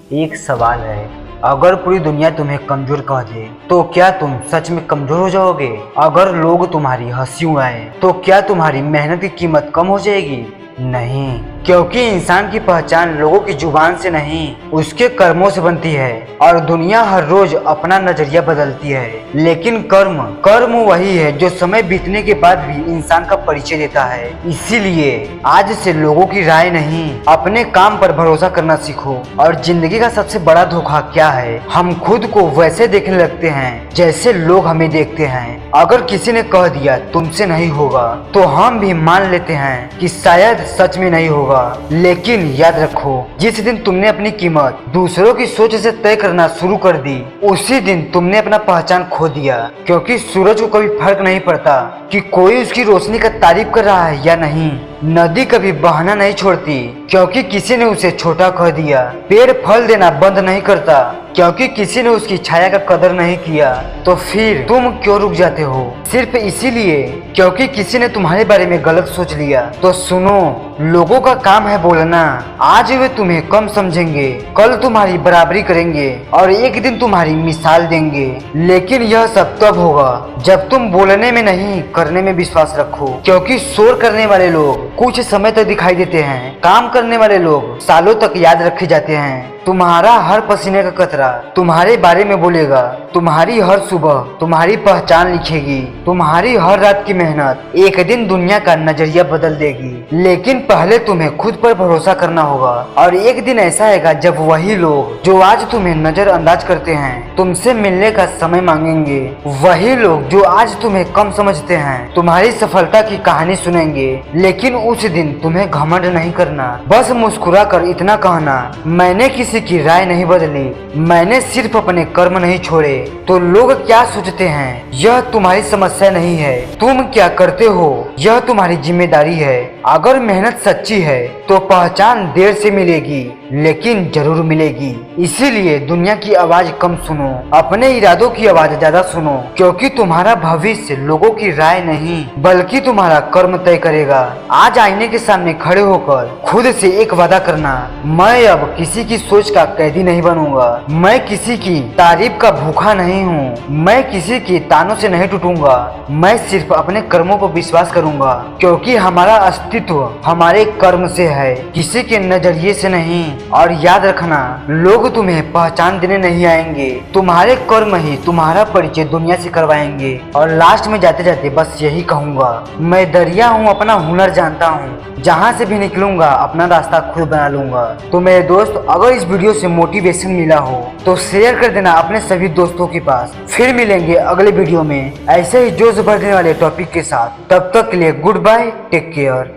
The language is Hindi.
एक सवाल है, अगर पूरी दुनिया तुम्हें कमजोर कह दे तो क्या तुम सच में कमजोर हो जाओगे? अगर लोग तुम्हारी हंसी उड़ाएं तो क्या तुम्हारी मेहनत की कीमत कम हो जाएगी? नहीं, क्योंकि इंसान की पहचान लोगों की जुबान से नहीं, उसके कर्मों से बनती है। और दुनिया हर रोज अपना नजरिया बदलती है, लेकिन कर्म कर्म वही है जो समय बीतने के बाद भी इंसान का परिचय देता है। इसीलिए आज से लोगों की राय नहीं, अपने काम पर भरोसा करना सीखो। और जिंदगी का सबसे बड़ा धोखा क्या है? हम खुद को वैसे देखने लगते हैं जैसे लोग हमें देखते हैं। अगर किसी ने कह दिया तुमसे नहीं होगा, तो हम भी मान लेते हैं कि शायद सच में नहीं होगा। लेकिन याद रखो, जिस दिन तुमने अपनी कीमत दूसरों की सोच से तय करना शुरू कर दी, उसी दिन तुमने अपना पहचान खो दिया। क्योंकि सूरज को कभी फर्क नहीं पड़ता कि कोई उसकी रोशनी का तारीफ कर रहा है या नहीं। नदी कभी बहना नहीं छोड़ती क्योंकि किसी ने उसे छोटा कह दिया। पेड़ फल देना बंद नहीं करता क्योंकि किसी ने उसकी छाया का कदर नहीं किया। तो फिर तुम क्यों रुक जाते हो? सिर्फ इसीलिए क्योंकि किसी ने तुम्हारे बारे में गलत सोच लिया। तो सुनो, लोगों का काम है बोलना। आज वे तुम्हें कम समझेंगे, कल तुम्हारी बराबरी करेंगे और एक दिन तुम्हारी मिसाल देंगे। लेकिन यह सब तब होगा जब तुम बोलने में नहीं, करने में विश्वास रखो। क्योंकि शोर करने वाले लोग कुछ समय तक दिखाई देते हैं, काम करने वाले लोग सालों तक याद रखे जाते हैं। तुम्हारा हर पसीने का कतरा तुम्हारे बारे में बोलेगा, तुम्हारी हर सुबह तुम्हारी पहचान लिखेगी, तुम्हारी हर रात की मेहनत एक दिन दुनिया का नजरिया बदल देगी। लेकिन पहले तुम्हें खुद पर भरोसा करना होगा। और एक दिन ऐसा आएगा जब वही लोग जो आज तुम्हें नजरअंदाज करते हैं, तुमसे मिलने का समय मांगेंगे। वही लोग जो आज तुम्हें कम समझते हैं, तुम्हारी सफलता की कहानी सुनेंगे। लेकिन उस दिन तुम्हें घमंड नहीं करना, बस मुस्कुरा कर इतना कहना, मैंने किसी की राय नहीं बदली, मैंने सिर्फ अपने कर्म नहीं छोड़े। तो लोग क्या सोचते हैं यह तुम्हारी समस्या नहीं है, तुम क्या करते हो यह तुम्हारी जिम्मेदारी है। अगर मेहनत सच्ची है तो पहचान देर से मिलेगी, लेकिन जरूर मिलेगी। इसीलिए दुनिया की आवाज कम सुनो, अपने इरादों की आवाज ज्यादा सुनो। क्योंकि तुम्हारा भविष्य लोगों की राय नहीं, बल्कि तुम्हारा कर्म तय करेगा। आज आईने के सामने खड़े होकर खुद से एक वादा करना, मैं अब किसी की सोच का कैदी नहीं बनूंगा, मैं किसी की तारीफ का भूखा नहीं हूँ, मैं किसी की तानों से नहीं टूटूंगा, मैं सिर्फ अपने कर्मों पर विश्वास करूंगा। क्योंकि हमारा अस्तित्व हमारे कर्म से है, किसी के नजरिए से नहीं। और याद रखना, लोग तुम्हें पहचान देने नहीं आएंगे, तुम्हारे कर्म ही तुम्हारा परिचय दुनिया से करवाएंगे। और लास्ट में जाते जाते बस यही कहूंगा, मैं दरिया हूँ, अपना हुनर जानता हूँ, जहाँ से भी निकलूंगा अपना रास्ता खुद बना लूंगा। तो मेरे दोस्त, अगर इस वीडियो से मोटिवेशन मिला हो तो शेयर कर देना अपने सभी दोस्तों के पास। फिर मिलेंगे अगले वीडियो में ऐसे ही जोश भर देने वाले टॉपिक के साथ। तब तक के लिए गुड बाय, टेक केयर।